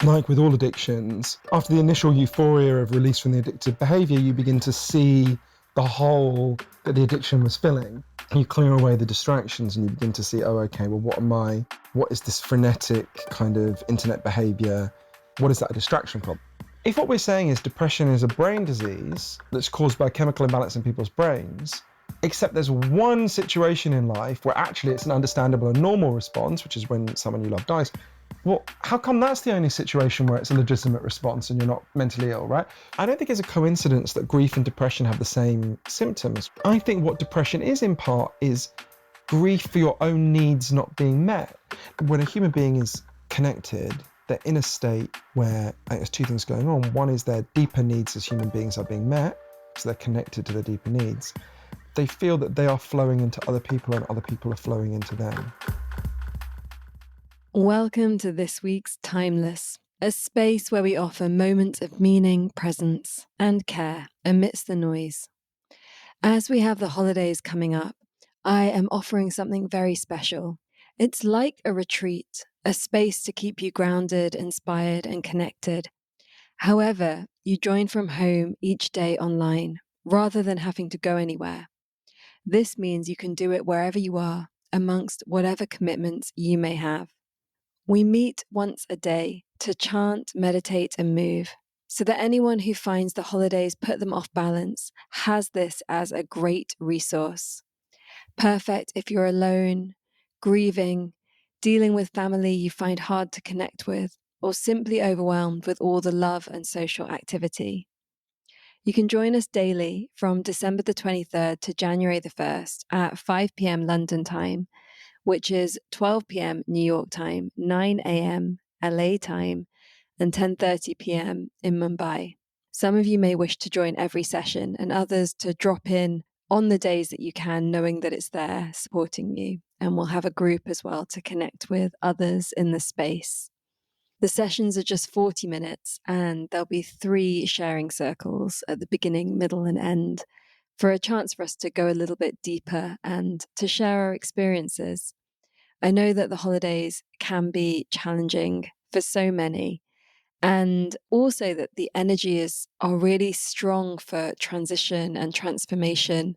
Like with all addictions, after the initial euphoria of release from the addictive behavior, you begin to see the hole that the addiction was filling. You clear away the distractions and you begin to see, oh, okay, well, what is this frenetic kind of internet behavior? What is that a distraction from? If what we're saying is depression is a brain disease that's caused by a chemical imbalance in people's brains, except there's one situation in life where actually it's an understandable and normal response, which is when someone you love dies, well, how come that's the only situation where it's a legitimate response and you're not mentally ill, right? I don't think it's a coincidence that grief and depression have the same symptoms. I think what depression is in part is grief for your own needs not being met. When a human being is connected, they're in a state where I think there's two things going on. One is their deeper needs as human beings are being met, so they're connected to their deeper needs. They feel that they are flowing into other people and other people are flowing into them. Welcome to this week's Timeless, a space where we offer moments of meaning, presence, and care amidst the noise. As we have the holidays coming up, I am offering something very special. It's like a retreat, a space to keep you grounded, inspired, and connected. However, you join from home each day online, rather than having to go anywhere. This means you can do it wherever you are, amongst whatever commitments you may have. We meet once a day to chant, meditate, and move, so that anyone who finds the holidays put them off balance has this as a great resource. Perfect if you're alone, grieving, dealing with family you find hard to connect with, or simply overwhelmed with all the love and social activity. You can join us daily from December the 23rd to January the 1st at 5 p.m. London time, which is 12 p.m. New York time, 9 a.m. LA time, and 10:30 p.m. in Mumbai. Some of you may wish to join every session and others to drop in on the days that you can, knowing that it's there supporting you. And we'll have a group as well to connect with others in the space. The sessions are just 40 minutes and there'll be 3 sharing circles at the beginning, middle, and end for a chance for us to go a little bit deeper and to share our experiences. I know that the holidays can be challenging for so many, and also that the energies are really strong for transition and transformation.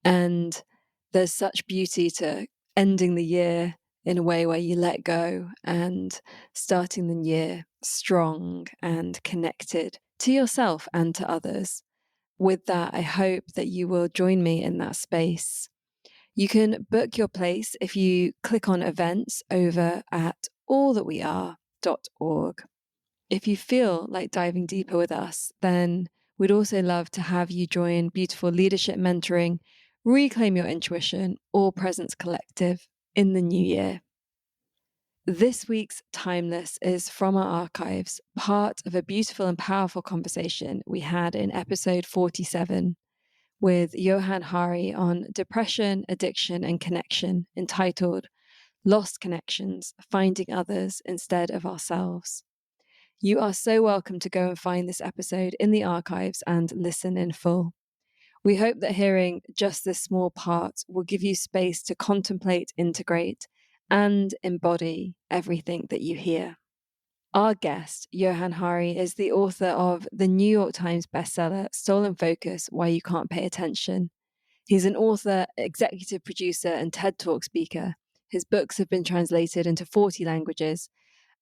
And there's such beauty to ending the year in a way where you let go and starting the year strong and connected to yourself and to others. With that, I hope that you will join me in that space. You can book your place if you click on events over at allthatweare.org. If you feel like diving deeper with us, then we'd also love to have you join Beautiful Leadership Mentoring, Reclaim Your Intuition, or Presence Collective in the new year. This week's Timeless is from our archives, part of a beautiful and powerful conversation we had in episode 47 with Johann Hari on depression, addiction, and connection, entitled Lost Connections, Finding Others Instead of Ourselves. You are so welcome to go and find this episode in the archives and listen in full. We hope that hearing just this small part will give you space to contemplate, integrate, and embody everything that you hear. Our guest, Johann Hari, is the author of the New York Times bestseller, Stolen Focus, Why You Can't Pay Attention. He's an author, executive producer, and Tedtalk speaker. His books have been translated into 40 languages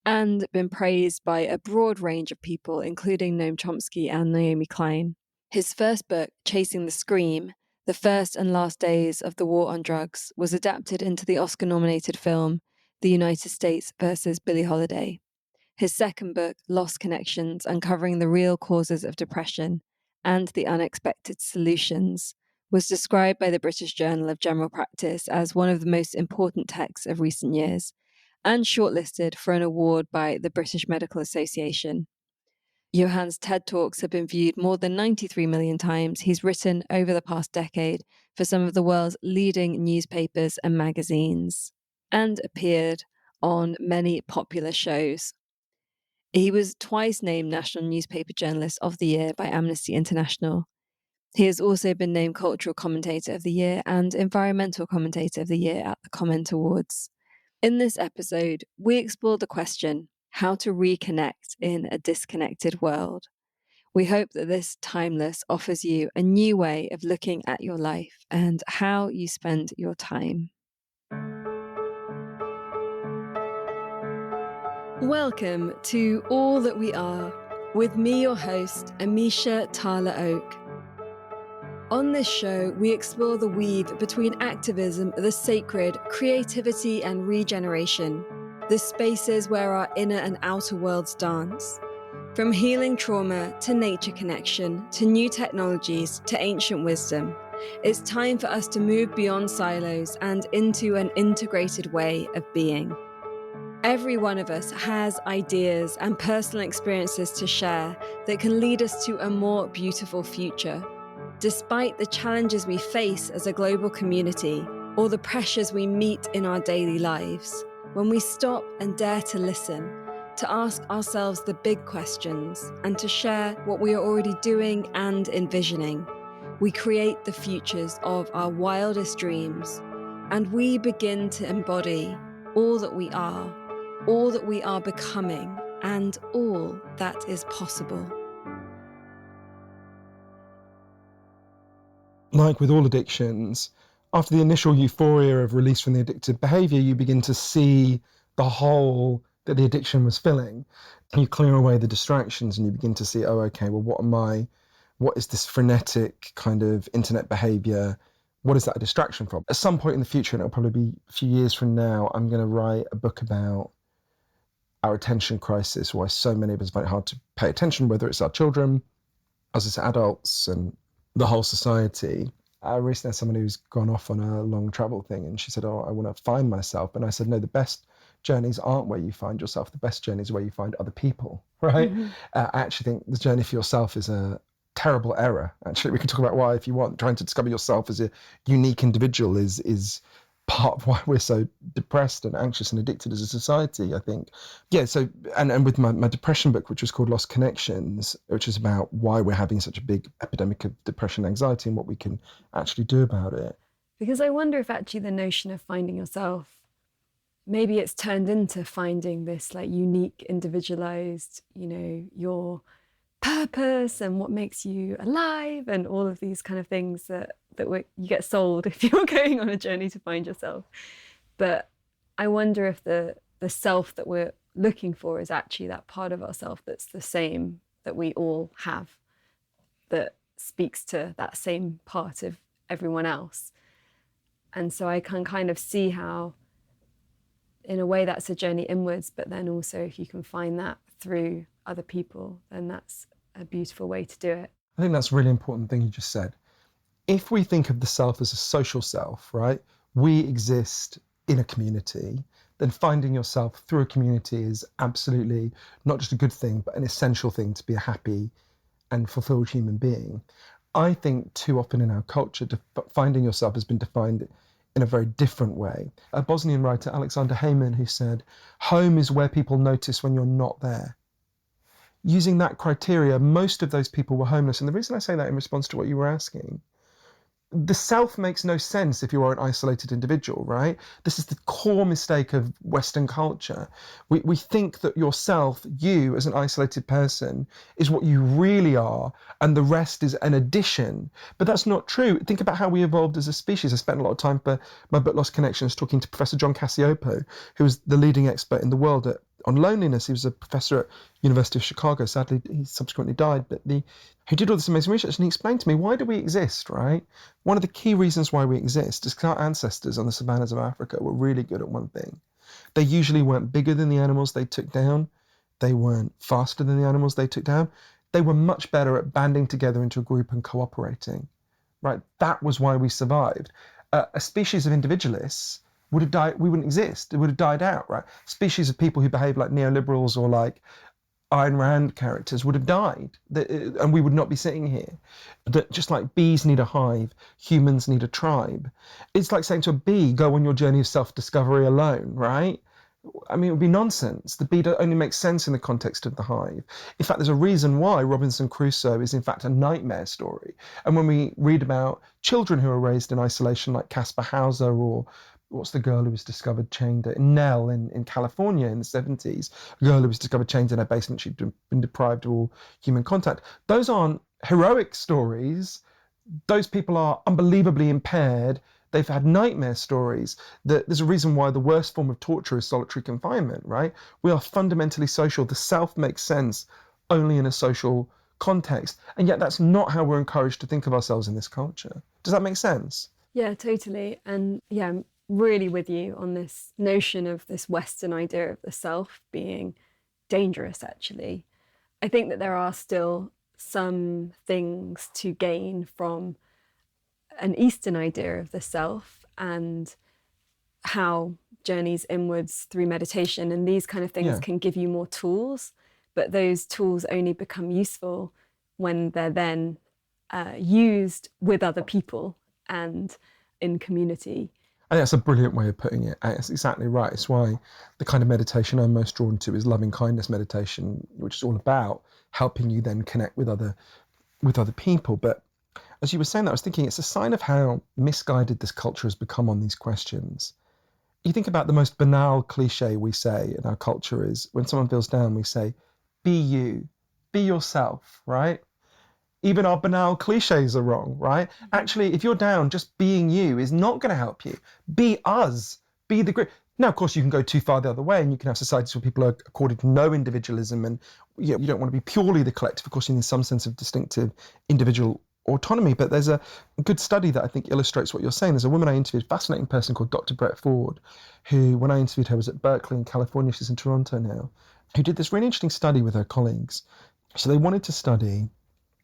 and been praised by a broad range of people, including Noam Chomsky and Naomi Klein. His first book, Chasing the Scream, The First and Last Days of the War on Drugs, was adapted into the Oscar-nominated film, The United States versus Billie Holiday. His second book, Lost Connections, Uncovering the Real Causes of Depression and the Unexpected Solutions, was described by the British Journal of General Practice as one of the most important texts of recent years and shortlisted for an award by the British Medical Association. Johann's TED Talks have been viewed more than 93 million times. He's written over the past decade for some of the world's leading newspapers and magazines and appeared on many popular shows. He was twice named National Newspaper Journalist of the Year by Amnesty International. He has also been named Cultural Commentator of the Year and Environmental Commentator of the Year at the Comment Awards. In this episode, we explore the question, how to reconnect in a disconnected world. We hope that this Timeless offers you a new way of looking at your life and how you spend your time. Welcome to All That We Are, with me, your host, Amisha Tala Oak. On this show, we explore the weave between activism, the sacred, creativity, and regeneration, the spaces where our inner and outer worlds dance. From healing trauma to nature connection, to new technologies, to ancient wisdom, it's time for us to move beyond silos and into an integrated way of being. Every one of us has ideas and personal experiences to share that can lead us to a more beautiful future. Despite the challenges we face as a global community or the pressures we meet in our daily lives, when we stop and dare to listen, to ask ourselves the big questions and to share what we are already doing and envisioning, we create the futures of our wildest dreams, and we begin to embody all that we are becoming, and all that is possible. Like with all addictions, after the initial euphoria of release from the addictive behavior, you begin to see the hole that the addiction was filling. You clear away the distractions and you begin to see, oh, okay, well, what is this frenetic kind of internet behavior? What is that a distraction from? At some point in the future, and it'll probably be a few years from now, I'm going to write a book about our attention crisis, why so many of us find it hard to pay attention, whether it's our children, us as adults, and the whole society. I recently had someone who's gone off on a long travel thing, and she said, oh, I want to find myself. And I said, no, the best journeys aren't where you find yourself. The best journeys are where you find other people, right? Mm-hmm. I actually think the journey for yourself is a terrible error. Actually, we can talk about why if you want. Trying to discover yourself as a unique individual is part of why we're so depressed and anxious and addicted as a society, I think. Yeah, so, and with my depression book, which was called Lost Connections, which is about why we're having such a big epidemic of depression and anxiety and what we can actually do about it. Because I wonder if actually the notion of finding yourself, maybe it's turned into finding this like unique, individualized, your purpose and what makes you alive and all of these kind of things that you get sold if you're going on a journey to find yourself. But I wonder if the self that we're looking for is actually that part of ourself that's the same, that we all have, that speaks to that same part of everyone else. And so I can kind of see how, in a way, that's a journey inwards, but then also if you can find that through other people, then that's a beautiful way to do it. I think that's a really important thing you just said. If we think of the self as a social self, right, we exist in a community, then finding yourself through a community is absolutely not just a good thing, but an essential thing to be a happy and fulfilled human being. I think too often in our culture, finding yourself has been defined in a very different way. A Bosnian writer, Alexander Heyman, who said, home is where people notice when you're not there. Using that criteria, most of those people were homeless. And the reason I say that in response to what you were asking, the self makes no sense if you are an isolated individual, right? This is the core mistake of Western culture. We think that yourself, you as an isolated person, is what you really are, and the rest is an addition. But that's not true. Think about how we evolved as a species. I spent a lot of time for my book Lost Connections talking to Professor John Cacioppo, who was the leading expert in the world on loneliness. He was a professor at University of Chicago. Sadly, he subsequently died, but who did all this amazing research, and he explained to me, why do we exist, right? One of the key reasons why we exist is because our ancestors on the savannas of Africa were really good at one thing. They usually weren't bigger than the animals they took down. They weren't faster than the animals they took down. They were much better at banding together into a group and cooperating, right? That was why we survived. A species of individualists would have died, we wouldn't exist. It would have died out, right? Species of people who behave like neoliberals or like Ayn Rand characters would have died, and we would not be sitting here. That just like bees need a hive, humans need a tribe. It's like saying to a bee, go on your journey of self-discovery alone, right? I mean, it would be nonsense. The bee only makes sense in the context of the hive. In fact, there's a reason why Robinson Crusoe is in fact a nightmare story. And when we read about children who are raised in isolation like Caspar Hauser or what's the girl who was discovered chained Nell in California in the 70s, a girl who was discovered chained in her basement. She'd been deprived of all human contact. Those aren't heroic stories. Those people are unbelievably impaired. They've had nightmare stories. There's a reason why the worst form of torture is solitary confinement, right? We are fundamentally social. The self makes sense only in a social context. And yet that's not how we're encouraged to think of ourselves in this culture. Does that make sense? Yeah, totally. And yeah, I'm really with you on this notion of this Western idea of the self being dangerous, actually. I think that there are still some things to gain from an Eastern idea of the self and how journeys inwards through meditation and these kind of things can give you more tools, but those tools only become useful when they're then used with other people and in community. I think that's a brilliant way of putting it. It's exactly right. It's why the kind of meditation I'm most drawn to is loving kindness meditation, which is all about helping you then connect with other people. But as you were saying that, I was thinking it's a sign of how misguided this culture has become on these questions. You think about the most banal cliche we say in our culture is when someone feels down, we say, be you, be yourself, right? Even our banal cliches are wrong, right? Actually, if you're down, just being you is not going to help you. Be us, be the group. Now, of course, you can go too far the other way and you can have societies where people are accorded no individualism and you don't want to be purely the collective. Of course, you need some sense of distinctive individual autonomy, but there's a good study that I think illustrates what you're saying. There's a woman I interviewed, a fascinating person called Dr. Brett Ford, who, when I interviewed her, was at Berkeley in California. She's in Toronto now, who did this really interesting study with her colleagues. So they wanted to study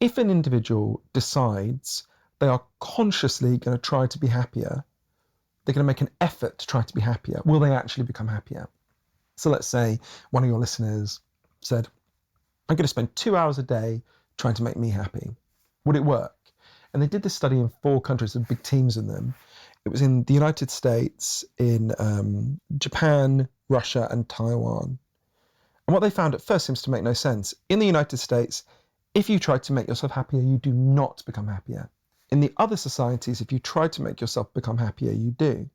if an individual decides they are consciously going to try to be happier, they're going to make an effort to try to be happier, will they actually become happier? So let's say one of your listeners said, I'm going to spend 2 hours a day trying to make me happy. Would it work? And they did this study in 4 countries with big teams in them. It was in the United States, in Japan, Russia, and Taiwan. And what they found at first seems to make no sense. In the United States, if you try to make yourself happier, you do not become happier. In the other societies, if you try to make yourself become happier, you do.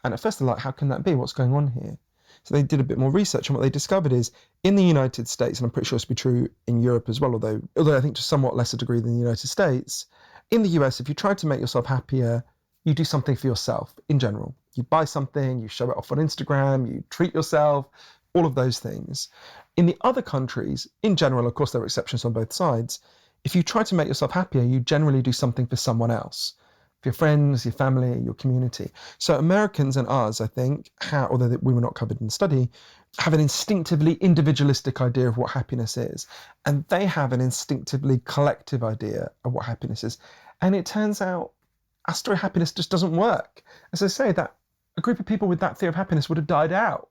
And at first they're like, how can that be? What's going on here? So they did a bit more research, and what they discovered is in the United States, and I'm pretty sure this will be true in Europe as well, although I think to a somewhat lesser degree than the United States, in the US, if you try to make yourself happier, you do something for yourself in general. You buy something, you show it off on Instagram, you treat yourself, all of those things. In the other countries, in general, of course there are exceptions on both sides, if you try to make yourself happier, you generally do something for someone else. For your friends, your family, your community. So Americans and us, I think, although we were not covered in the study, have an instinctively individualistic idea of what happiness is. And they have an instinctively collective idea of what happiness is. And it turns out our story of happiness just doesn't work. As I say, that a group of people with that theory of happiness would have died out,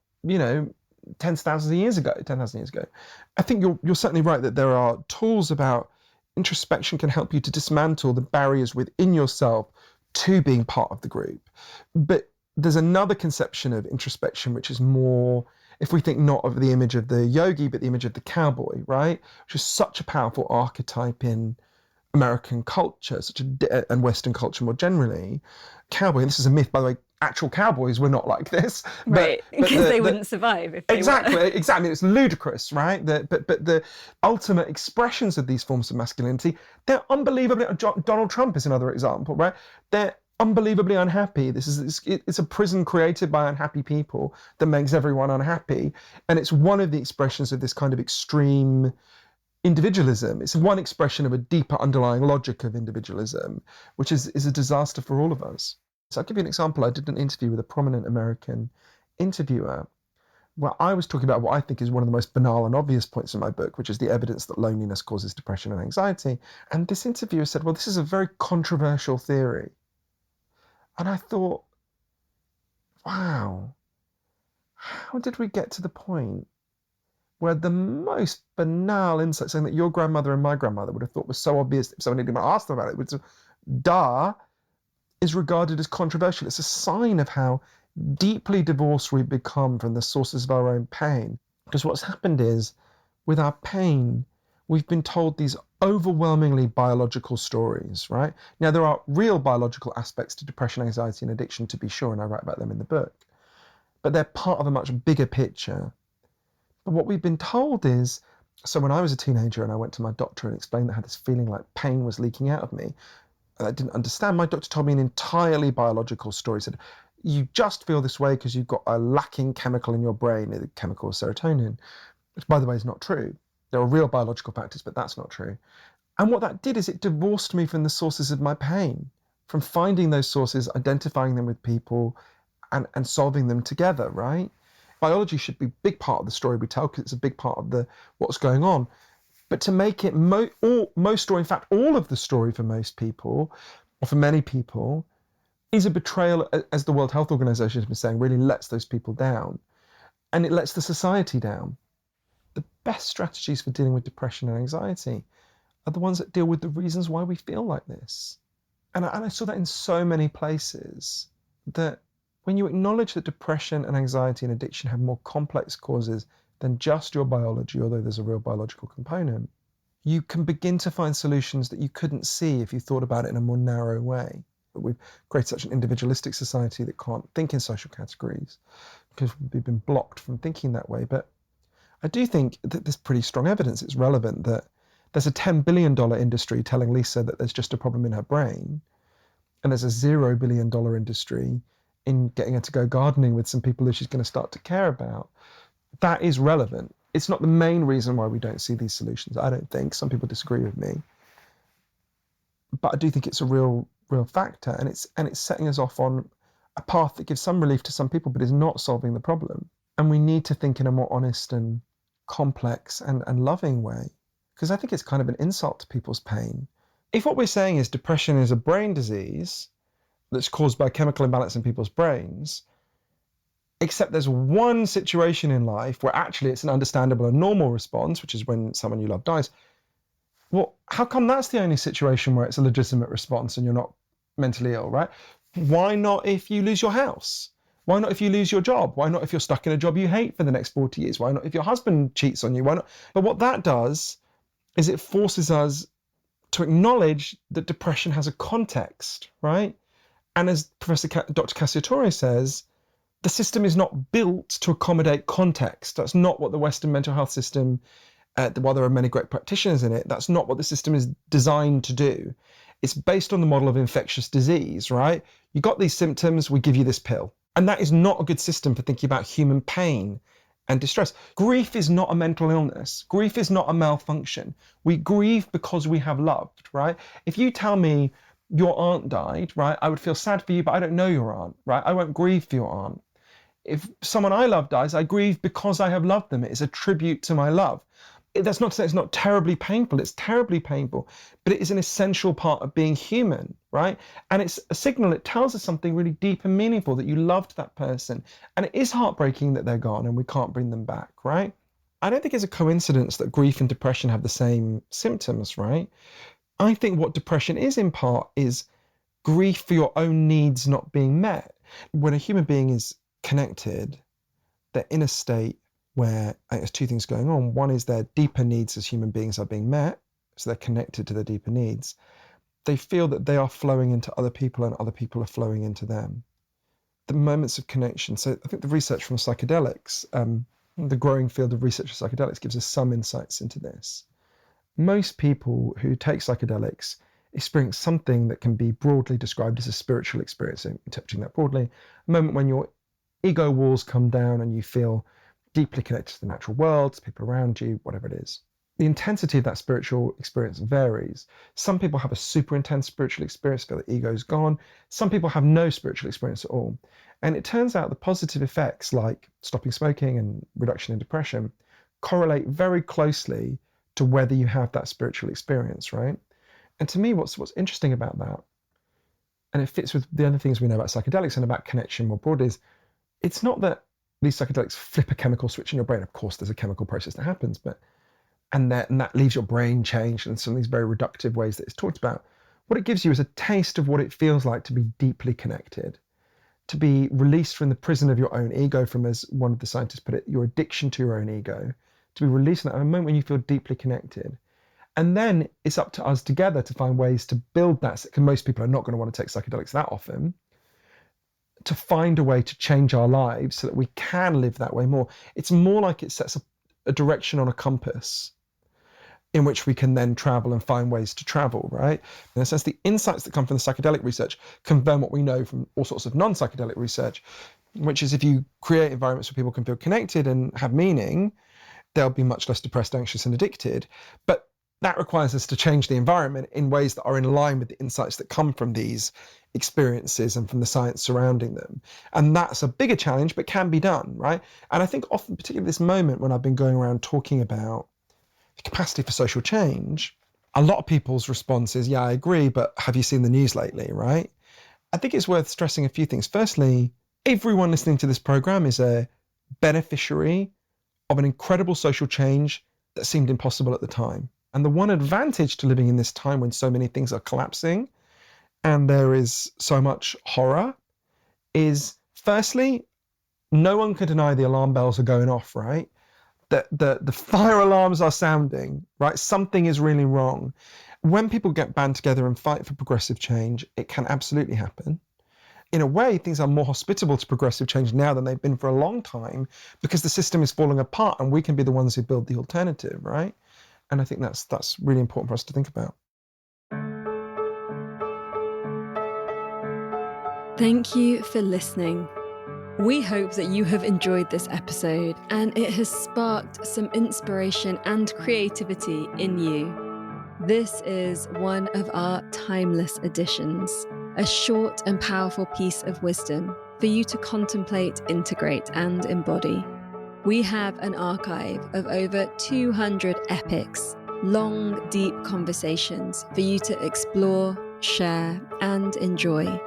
tens of thousands of years ago, 10,000 years ago. I think you're certainly right that there are tools about introspection can help you to dismantle the barriers within yourself to being part of the group. But there's another conception of introspection, which is more, if we think not of the image of the yogi, but the image of the cowboy, right? Which is such a powerful archetype in American culture, and Western culture more generally. Cowboy, and this is a myth, by the way, actual cowboys were not like this. Right, because they wouldn't survive if they were. Exactly. It's ludicrous, right? But the ultimate expressions of these forms of masculinity, they're unbelievably, Donald Trump is another example, right? They're unbelievably unhappy. It's a prison created by unhappy people that makes everyone unhappy. And it's one of the expressions of this kind of extreme individualism. It's one expression of a deeper underlying logic of individualism, which is a disaster for all of us. So I'll give you an example. I did an interview with a prominent American interviewer where I was talking about what I think is one of the most banal and obvious points in my book, which is the evidence that loneliness causes depression and anxiety. And this interviewer said, well, this is a very controversial theory. And I thought, wow, how did we get to the point where the most banal insight, saying that your grandmother and my grandmother would have thought was so obvious if someone had even asked them about it, which is regarded as controversial. It's a sign of how deeply divorced we've become from the sources of our own pain. Because what's happened is, with our pain, we've been told these overwhelmingly biological stories, right? Now, there are real biological aspects to depression, anxiety, and addiction, to be sure, and I write about them in the book. But they're part of a much bigger picture. But what we've been told is, so when I was a teenager and I went to my doctor and explained that I had this feeling like pain was leaking out of me, and I didn't understand, my doctor told me an entirely biological story. He said, you just feel this way because you've got a lacking chemical in your brain, the chemical serotonin, which, by the way, is not true. There are real biological factors, but that's not true. And what that did is it divorced me from the sources of my pain, from finding those sources, identifying them with people, and solving them together, right? Biology should be a big part of the story we tell because it's a big part of what's going on. But to make it most story, in fact, all of the story for most people, or for many people, is a betrayal, as the World Health Organization has been saying, really lets those people down. And it lets the society down. The best strategies for dealing with depression and anxiety are the ones that deal with the reasons why we feel like this. And I saw that in so many places, that when you acknowledge that depression and anxiety and addiction have more complex causes than just your biology, although there's a real biological component, you can begin to find solutions that you couldn't see if you thought about it in a more narrow way. But we've created such an individualistic society that can't think in social categories because we've been blocked from thinking that way. But I do think that there's pretty strong evidence it's relevant that there's a $10 billion industry telling Lisa that there's just a problem in her brain, and there's a $0 billion industry in getting her to go gardening with some people who she's going to start to care about. That is relevant. It's not the main reason why we don't see these solutions, I don't think. Some people disagree with me. But I do think it's a real factor, and it's setting us off on a path that gives some relief to some people, but is not solving the problem. And we need to think in a more honest and complex and loving way, because I think it's kind of an insult to people's pain. If what we're saying is depression is a brain disease that's caused by chemical imbalance in people's brains, except there's one situation in life where actually it's an understandable and normal response, which is when someone you love dies, well, how come that's the only situation where it's a legitimate response and you're not mentally ill, right? Why not if you lose your house? Why not if you lose your job? Why not if you're stuck in a job you hate for the next 40 years? Why not if your husband cheats on you? Why not? But what that does is it forces us to acknowledge that depression has a context, right? And as Dr. Cassiatore says, the system is not built to accommodate context. That's not what the Western mental health system, while there are many great practitioners in it, that's not what the system is designed to do. It's based on the model of infectious disease, right? You got these symptoms, we give you this pill. And that is not a good system for thinking about human pain and distress. Grief is not a mental illness. Grief is not a malfunction. We grieve because we have loved, right? If you tell me your aunt died, right, I would feel sad for you, but I don't know your aunt, right? I won't grieve for your aunt. If someone I love dies, I grieve because I have loved them. It is a tribute to my love. That's not to say it's not terribly painful. It's terribly painful, but it is an essential part of being human, right? And it's a signal. It tells us something really deep and meaningful, that you loved that person. And it is heartbreaking that they're gone and we can't bring them back, right? I don't think it's a coincidence that grief and depression have the same symptoms, right? I think what depression is in part is grief for your own needs not being met. When a human being is connected, they're in a state where I think there's two things going on. One is their deeper needs as human beings are being met, so they're connected to their deeper needs. They feel that they are flowing into other people and other people are flowing into them. The moments of connection. So I think the research from psychedelics, the growing field of research of psychedelics gives us some insights into this. Most people who take psychedelics experience something that can be broadly described as a spiritual experience, interpreting that broadly, a moment when your ego walls come down and you feel deeply connected to the natural world, to people around you, whatever it is. The intensity of that spiritual experience varies. Some people have a super intense spiritual experience, feel the ego's gone. Some people have no spiritual experience at all. And it turns out the positive effects like stopping smoking and reduction in depression correlate very closely to whether you have that spiritual experience, right? And to me, what's interesting about that, and it fits with the other things we know about psychedelics and about connection more broadly, is it's not that these psychedelics flip a chemical switch in your brain. Of course, there's a chemical process that happens, and that leaves your brain changed in some of these very reductive ways that it's talked about. What it gives you is a taste of what it feels like to be deeply connected, to be released from the prison of your own ego, from, as one of the scientists put it, your addiction to your own ego, to be released from that, a moment when you feel deeply connected. And then it's up to us together to find ways to build that, because most people are not going to want to take psychedelics that often, to find a way to change our lives so that we can live that way more. It's more like it sets a direction on a compass in which we can then travel and find ways to travel, right? In a sense, the insights that come from the psychedelic research confirm what we know from all sorts of non-psychedelic research, which is if you create environments where people can feel connected and have meaning, they'll be much less depressed, anxious, and addicted. But that requires us to change the environment in ways that are in line with the insights that come from these experiences and from the science surrounding them. And that's a bigger challenge, but can be done, right? And I think often, particularly this moment when I've been going around talking about the capacity for social change, a lot of people's response is, yeah, I agree, but have you seen the news lately, right? I think it's worth stressing a few things. Firstly, everyone listening to this program is a beneficiary of an incredible social change that seemed impossible at the time. And the one advantage to living in this time when so many things are collapsing and there is so much horror is, firstly, no one can deny the alarm bells are going off, right? The fire alarms are sounding, right? Something is really wrong. When people get band together and fight for progressive change, it can absolutely happen. In a way, things are more hospitable to progressive change now than they've been for a long time, because the system is falling apart and we can be the ones who build the alternative, right? And I think that's really important for us to think about. Thank you for listening. We hope that you have enjoyed this episode and it has sparked some inspiration and creativity in you. This is one of our timeless editions, a short and powerful piece of wisdom for you to contemplate, integrate, and embody. We have an archive of over 200 epics, long, deep conversations for you to explore, share, and enjoy.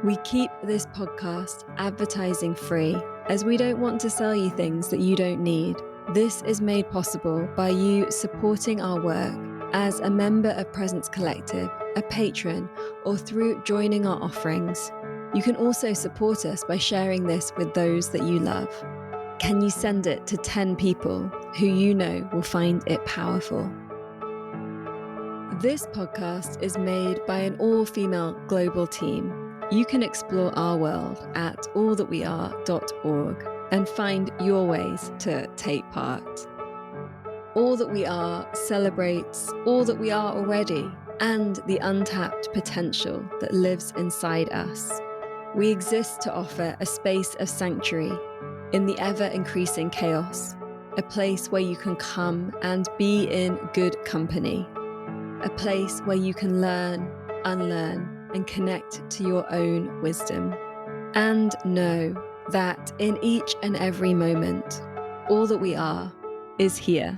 We keep this podcast advertising free, as we don't want to sell you things that you don't need. This is made possible by you supporting our work as a member of Presence Collective, a patron, or through joining our offerings. You can also support us by sharing this with those that you love. Can you send it to 10 people who you know will find it powerful? This podcast is made by an all-female global team. You can explore our world at allthatweare.org and find your ways to take part. All That We Are celebrates all that we are already and the untapped potential that lives inside us. We exist to offer a space of sanctuary in the ever-increasing chaos, a place where you can come and be in good company, a place where you can learn, unlearn, and connect to your own wisdom. And know that in each and every moment, all that we are is here.